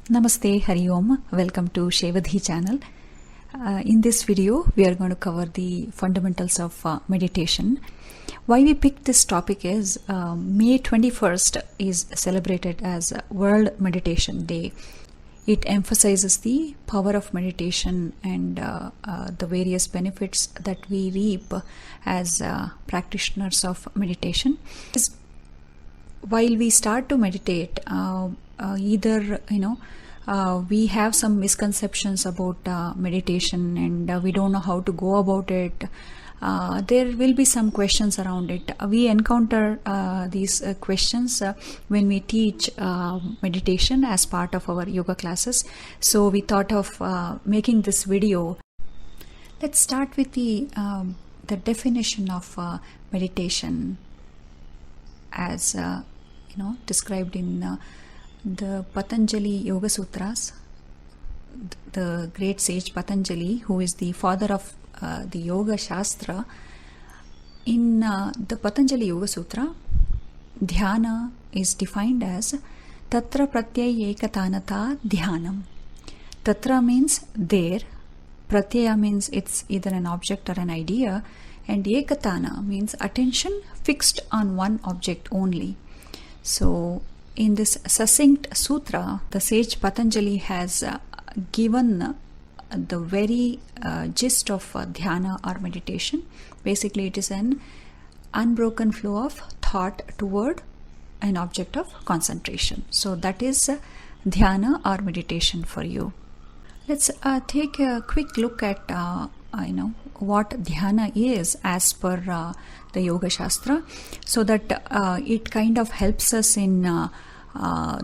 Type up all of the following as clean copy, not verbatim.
Namaste, Hari Om. Welcome to Shevadhi channel. In this video, we are going to cover the fundamentals of meditation. Why we picked this topic is May 21st is celebrated as World Meditation Day. It emphasizes the power of meditation and the various benefits that we reap as practitioners of meditation. While we start to meditate, we have some misconceptions about meditation and we don't know how to go about it. There will be some questions around it. We encounter these questions when we teach meditation as part of our yoga classes. So we thought of making this video. Let's start with the definition of meditation as described in the Patanjali Yoga Sutras. The great sage Patanjali, who is the father of the Yoga Shastra, in the Patanjali Yoga Sutra, dhyana is defined as tatra pratyaya ekatanata dhyanam. Tatra means there, pratyaya means it's either an object or an idea, and ekatana means attention fixed on one object only. So in this succinct sutra, the sage Patanjali has given the very gist of dhyana or meditation. Basically, it is an unbroken flow of thought toward an object of concentration. So that is dhyana or meditation for you. Let's take a quick look at what dhyana is as per the Yoga Shastra, so that it kind of helps us in the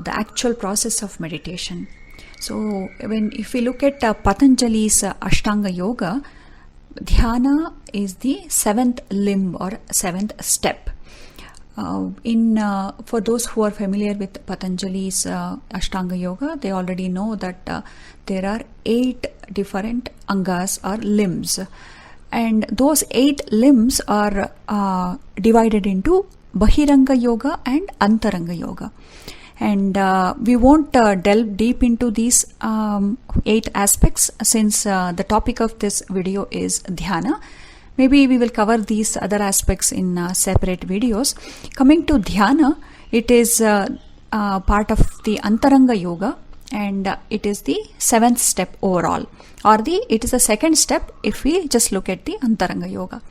actual process of meditation. So if we look at Patanjali's Ashtanga Yoga, dhyana is the seventh limb or seventh step. For those who are familiar with Patanjali's Ashtanga Yoga, they already know that there are 8 different angas or limbs, and those 8 limbs are divided into Bahiranga Yoga and Antaranga Yoga. And we won't delve deep into these 8 aspects since the topic of this video is dhyana. Maybe we will cover these other aspects in separate videos. Coming to dhyana, it is part of the Antaranga Yoga, and it is the 7th step overall, or it is the 2nd step if we just look at the Antaranga Yoga.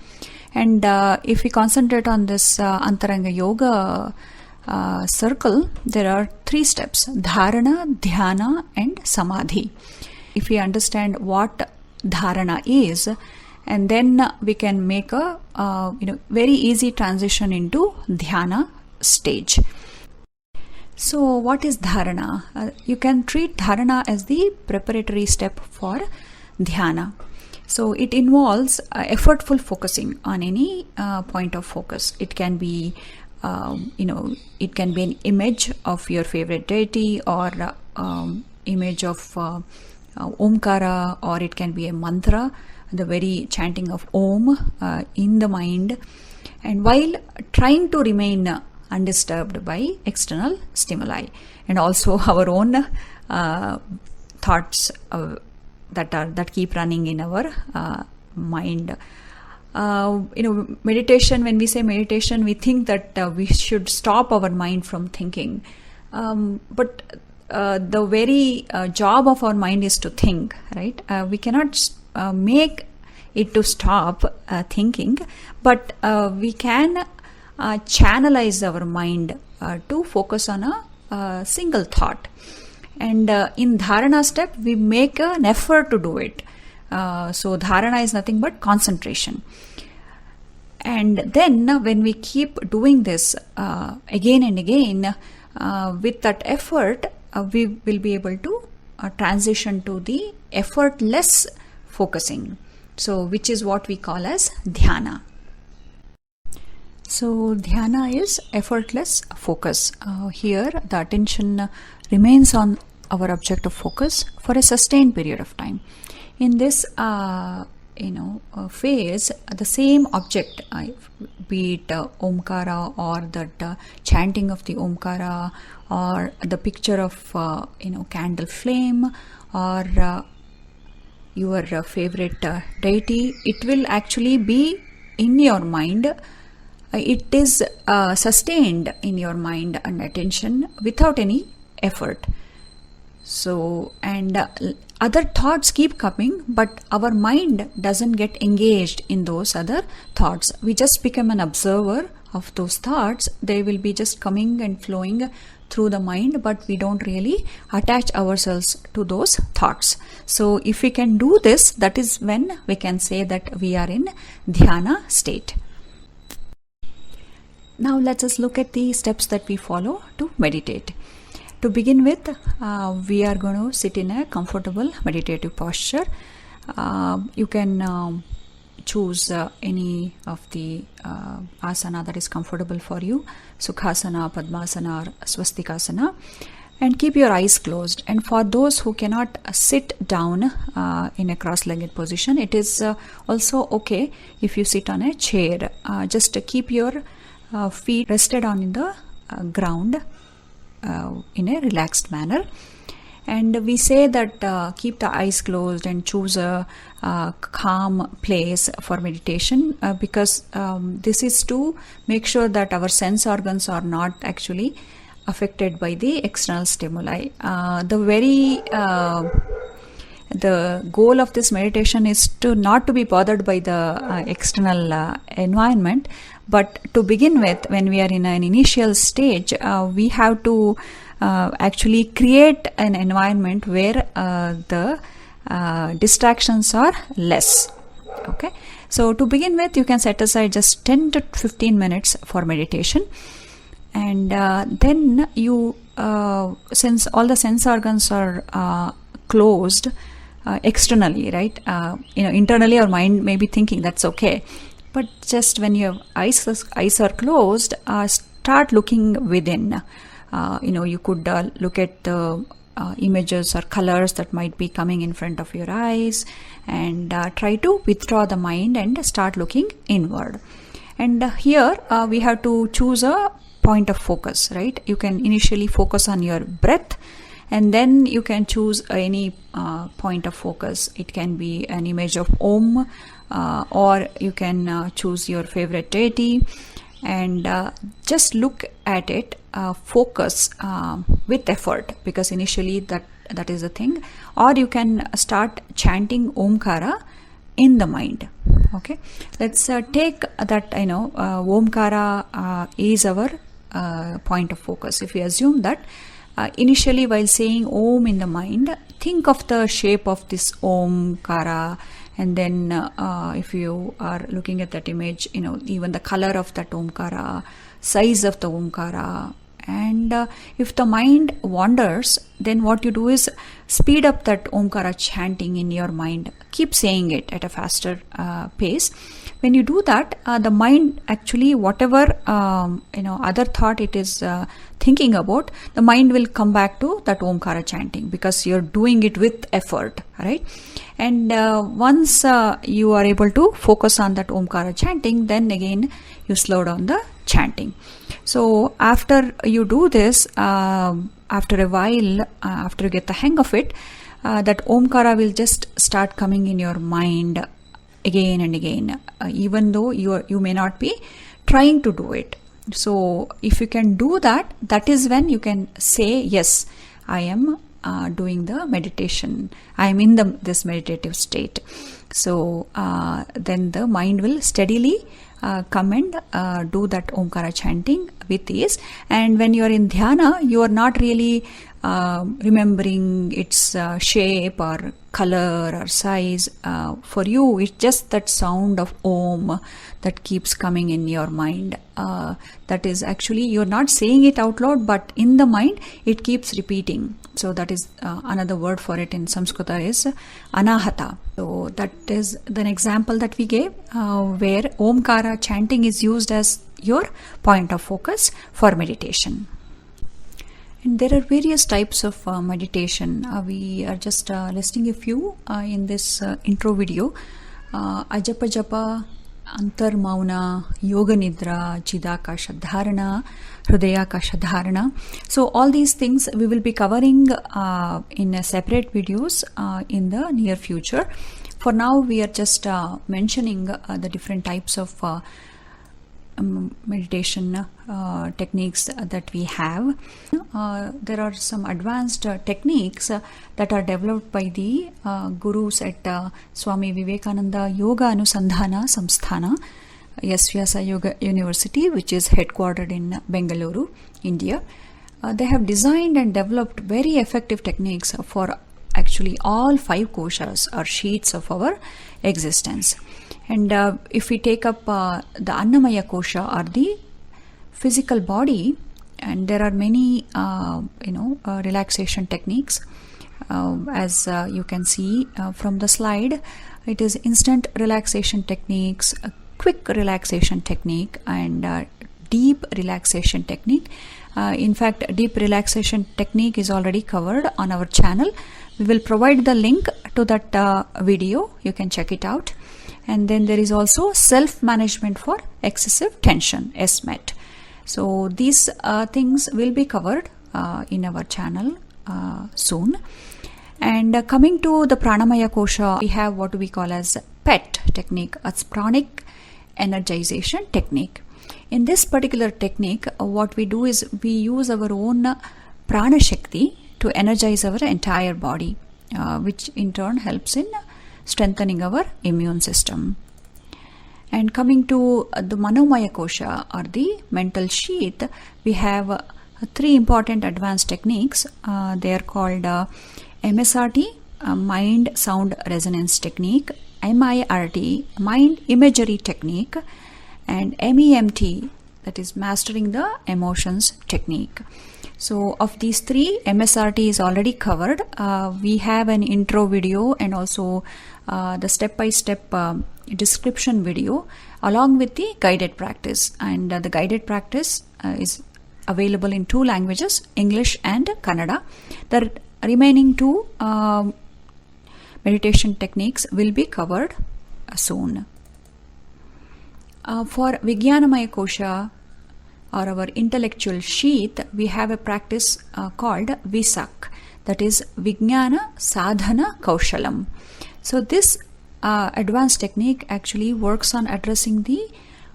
And if we concentrate on this Antaranga Yoga circle, there are 3 steps: dharana, dhyana, and samadhi. If we understand what dharana is, and then we can make a very easy transition into dhyana stage. So what is dharana? You can treat dharana as the preparatory step for dhyana. So it involves effortful focusing on any point of focus. It can be it can be an image of your favorite deity, or image of Omkara, or it can be a mantra, the very chanting of Om in the mind, and while trying to remain undisturbed by external stimuli, and also our own thoughts that keep running in our mind. Meditation, when we say meditation, we think that we should stop our mind from thinking, but the very job of our mind is to think, right? We cannot make it to stop thinking, but we can channelize our mind to focus on a single thought. And in dharana step, we make an effort to do it. So dharana is nothing but concentration. And then when we keep doing this again and again, with that effort, we will be able to transition to the effortless focusing, so which is what we call as dhyana. So dhyana is effortless focus. Here the attention remains on our object of focus for a sustained period of time. In this phase, the same object, be it Omkara or that chanting of the Omkara or the picture of candle flame or your favorite deity, it will actually be in your mind. It is sustained in your mind and attention without any effort. So, and other thoughts keep coming, but our mind doesn't get engaged in those other thoughts. We just become an observer of those thoughts. They will be just coming and flowing through the mind, but we don't really attach ourselves to those thoughts. So if we can do this, that is when we can say that we are in dhyana state. Now let us look at the steps that we follow to meditate. To begin with, we are going to sit in a comfortable meditative posture. You can choose any of the asana that is comfortable for you, Sukhasana, Padmasana or Swastikasana, and keep your eyes closed. And for those who cannot sit down in a cross-legged position, it is also okay if you sit on a chair. Just keep your feet rested on the ground in a relaxed manner. And we say that keep the eyes closed and choose a calm place for meditation because this is to make sure that our sense organs are not actually affected by the external stimuli. The goal of this meditation is to not to be bothered by the external environment, but to begin with, when we are in an initial stage, we have to actually create an environment where the distractions are less. Okay, so to begin with, you can set aside just 10 to 15 minutes for meditation, and then you, since all the sense organs are closed externally, right? Internally our mind may be thinking that's okay, but just when your eyes are closed, start looking within. You could look at the images or colors that might be coming in front of your eyes, and try to withdraw the mind and start looking inward. And here we have to choose a point of focus, right? You can initially focus on your breath, and then you can choose any point of focus. It can be an image of Om, or you can choose your favorite deity, and just look at it, focus with effort, because initially that is the thing. Or you can start chanting Omkara in the mind. Okay, let's take that Omkara is our point of focus. If we assume that initially while saying Om in the mind, think of the shape of this Omkara, and then if you are looking at that image, even the color of that Omkara, size of the Omkara. And if the mind wanders, then what you do is speed up that Omkara chanting in your mind. Keep saying it at a faster pace. When you do that, the mind actually, whatever other thought it is thinking about, the mind will come back to that Omkara chanting, because you're doing it with effort, right? And once you are able to focus on that Omkara chanting, then again you slow down the chanting. So after you do this, after a while, after you get the hang of it, that Omkara will just start coming in your mind again and again, even though you may not be trying to do it. So if you can do that, that is when you can say, yes, I am doing the meditation. I am in this meditative state. So then the mind will steadily come and do that Omkara chanting with ease. And when you are in dhyana, you are not really remembering its shape or color or size. For you, it's just that sound of Om that keeps coming in your mind. That is actually, you're not saying it out loud, but in the mind it keeps repeating. So that is another word for it in Samskrita is anahata. So that is an example that we gave where Omkara chanting is used as your point of focus for meditation. And there are various types of meditation. We are just listing a few in this intro video. Ajapa Japa, Antarmauna, Yoga Nidra, Chidakasha Dharana, Hrudayakasha Dharana. So all these things we will be covering in separate videos in the near future. For now we are just mentioning the different types of meditation techniques that we have. There are some advanced techniques that are developed by the gurus at Swami Vivekananda Yoga Anusandhana Samsthana, Vyasa Yoga University, which is headquartered in Bengaluru, India. They have designed and developed very effective techniques for actually all 5 koshas or sheets of our existence. And if we take up the Annamaya kosha or the physical body, and there are many relaxation techniques, as you can see from the slide. It is instant relaxation techniques, a quick relaxation technique, and deep relaxation technique. In fact, deep relaxation technique is already covered on our channel. We will provide the link to that video. You can check it out. And then there is also self-management for excessive tension, SMET. So these things will be covered in our channel soon. And coming to the Pranamaya Kosha, we have what we call as PET technique, as pranic energization technique. In this particular technique, what we do is we use our own prana shakti to energize our entire body, which in turn helps in strengthening our immune system. And coming to the Manomaya Kosha or the mental sheath, we have 3 important advanced techniques. They are called MSRT, Mind Sound Resonance Technique, MIRT, Mind Imagery Technique, and MEMT, that is Mastering the Emotions Technique. So of these 3, MSRT is already covered. We have an intro video and also the step-by-step description video along with the guided practice. And the guided practice is available in 2 languages, English and Kannada. The remaining 2 meditation techniques will be covered soon. For Vijnanamaya Kosha, or our intellectual sheath, we have a practice called Visak, that is Vijnana Sadhana Kaushalam. So this advanced technique actually works on addressing the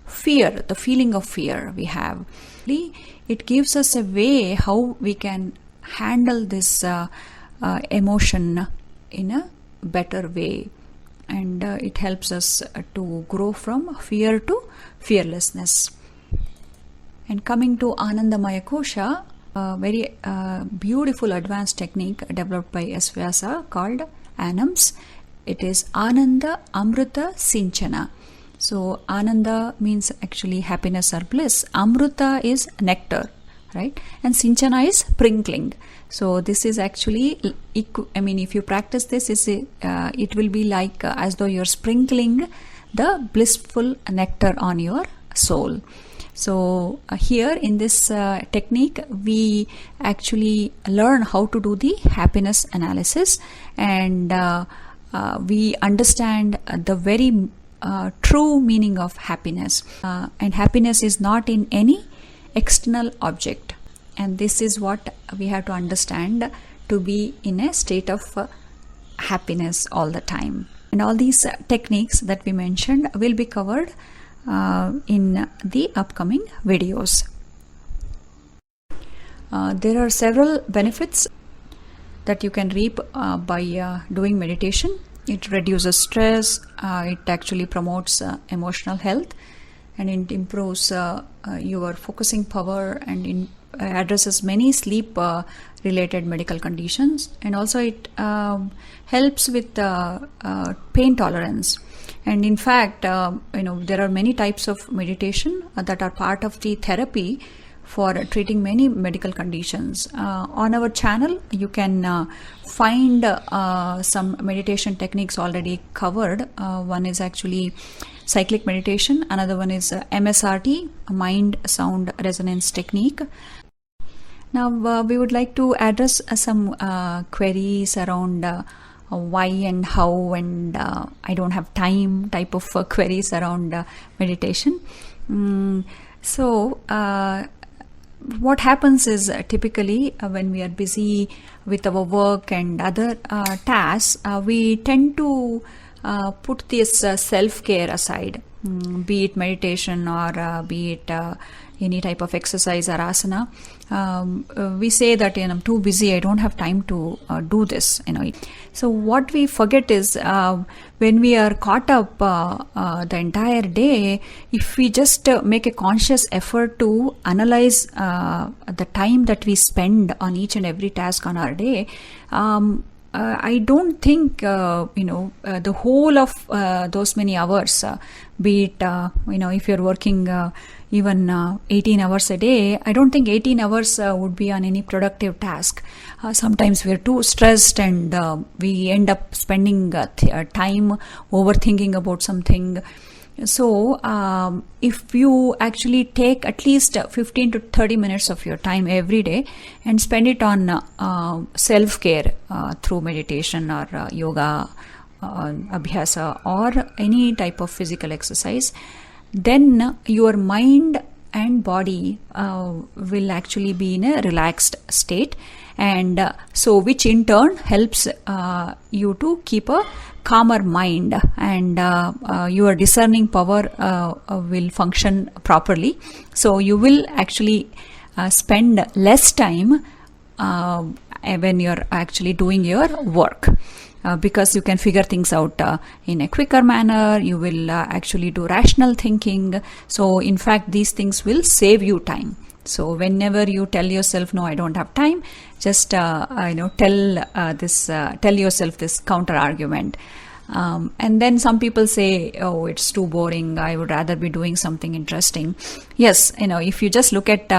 fear, the feeling of fear we have. It gives us a way how we can handle this emotion in a better way, and it helps us to grow from fear to fearlessness. And coming to Anandamaya Kosha, a very beautiful advanced technique developed by S. Vyasa called ANAMS. It is Ananda Amruta Sinchana. So Ananda means actually happiness or bliss. Amruta is nectar, right? And Sinchana is sprinkling. So this is actually, if you practice this, it will be like as though you're sprinkling the blissful nectar on your soul. So here in this technique, we actually learn how to do the happiness analysis, and we understand the very true meaning of happiness. And happiness is not in any external object. And this is what we have to understand to be in a state of happiness all the time. And all these techniques that we mentioned will be covered in the upcoming videos. There are several benefits that you can reap by doing meditation. It reduces stress, it actually promotes emotional health, and it improves your focusing power, and addresses many sleep related medical conditions, and also it helps with pain tolerance. And in fact, there are many types of meditation that are part of the therapy for treating many medical conditions. On our channel, you can find some meditation techniques already covered. One is actually cyclic meditation, another one is MSRT, Mind Sound Resonance Technique. Now we would like to address some queries around why and how and I don't have time type of queries around meditation. So what happens is typically when we are busy with our work and other tasks, we tend to put this self-care aside, be it meditation or be it any type of exercise or asana. We say that I'm too busy, I don't have time to do this. So what we forget is when we are caught up the entire day, if we just make a conscious effort to analyze the time that we spend on each and every task on our day, I don't think the whole of those many hours, be it if you're working even 18 hours a day, I don't think 18 hours would be on any productive task. Sometimes we're too stressed and we end up spending time overthinking about something. So if you actually take at least 15 to 30 minutes of your time every day and spend it on self-care through meditation or yoga, abhyasa, or any type of physical exercise, then your mind and body will actually be in a relaxed state, and so which in turn helps you to keep a calmer mind, and your discerning power will function properly. So you will actually spend less time when you're actually doing your work. Because you can figure things out in a quicker manner, you will actually do rational thinking. So in fact, these things will save you time. So whenever you tell yourself, no, I don't have time, just tell yourself this counter argument. And then some people say, oh, it's too boring, I would rather be doing something interesting. Yes, if you just look at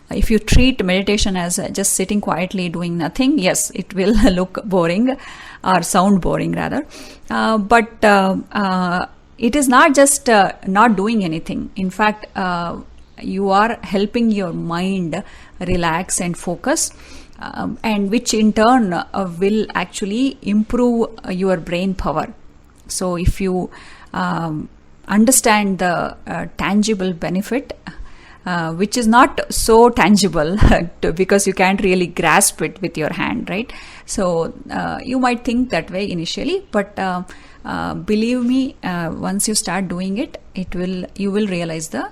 if you treat meditation as just sitting quietly doing nothing, yes, it will look boring or sound boring rather. But it is not just not doing anything. In fact, you are helping your mind relax and focus, and which in turn will actually improve your brain power. So if you understand the tangible benefit, which is not so tangible because you can't really grasp it with your hand, right? So you might think that way initially, but believe me, once you start doing it, you will realize the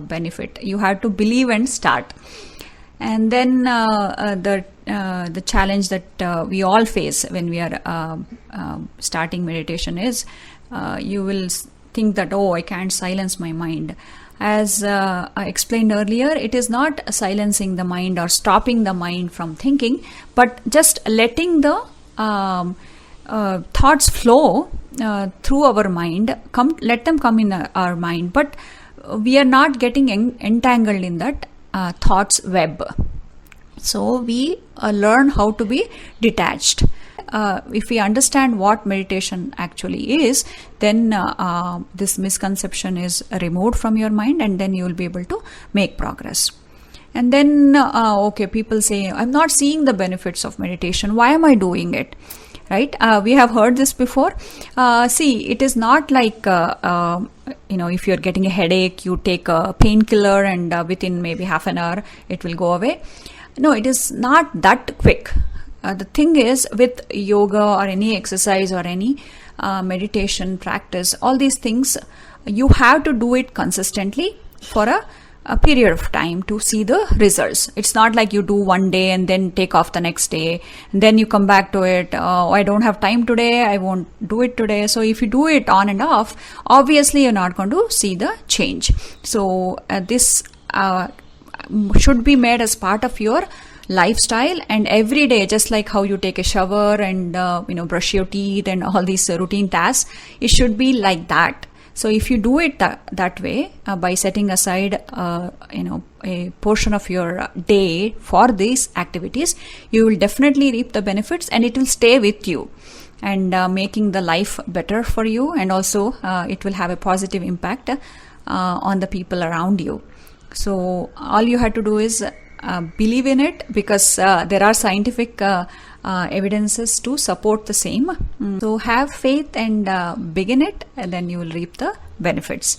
benefit. You have to believe and start. And then the challenge that we all face when we are starting meditation is you will think that, oh, I can't silence my mind. As I explained earlier, it is not silencing the mind or stopping the mind from thinking, but just letting the thoughts flow through our mind, let them come in our mind, but we are not getting entangled in that thoughts web. So we learn how to be detached. If we understand what meditation actually is, then this misconception is removed from your mind, and then you will be able to make progress. And then, okay, people say, I'm not seeing the benefits of meditation. Why am I doing it? Right? We have heard this before. See, it is not like, if you're getting a headache, you take a painkiller and within maybe half an hour, it will go away. No, it is not that quick. The thing is, with yoga or any exercise or any meditation practice, all these things, you have to do it consistently for a period of time to see the results. It's not like you do one day and then take off the next day, and then you come back to it. Oh, I don't have time today, I won't do it today. So if you do it on and off, obviously you're not going to see the change. So this should be made as part of your lifestyle, and every day, just like how you take a shower and brush your teeth and all these routine tasks, it should be like that. So if you do it that way, by setting aside a portion of your day for these activities, you will definitely reap the benefits, and it will stay with you and making the life better for you, and also it will have a positive impact on the people around you. So all you have to do is believe in it, because there are scientific evidences to support the same. So have faith and begin it, and then you will reap the benefits.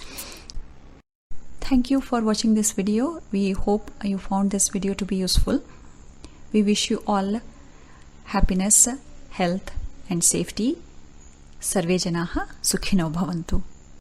Thank you for watching this video. We hope you found this video to be useful. We wish you all happiness, health and safety. Sarve janaha sukhino bhavantu.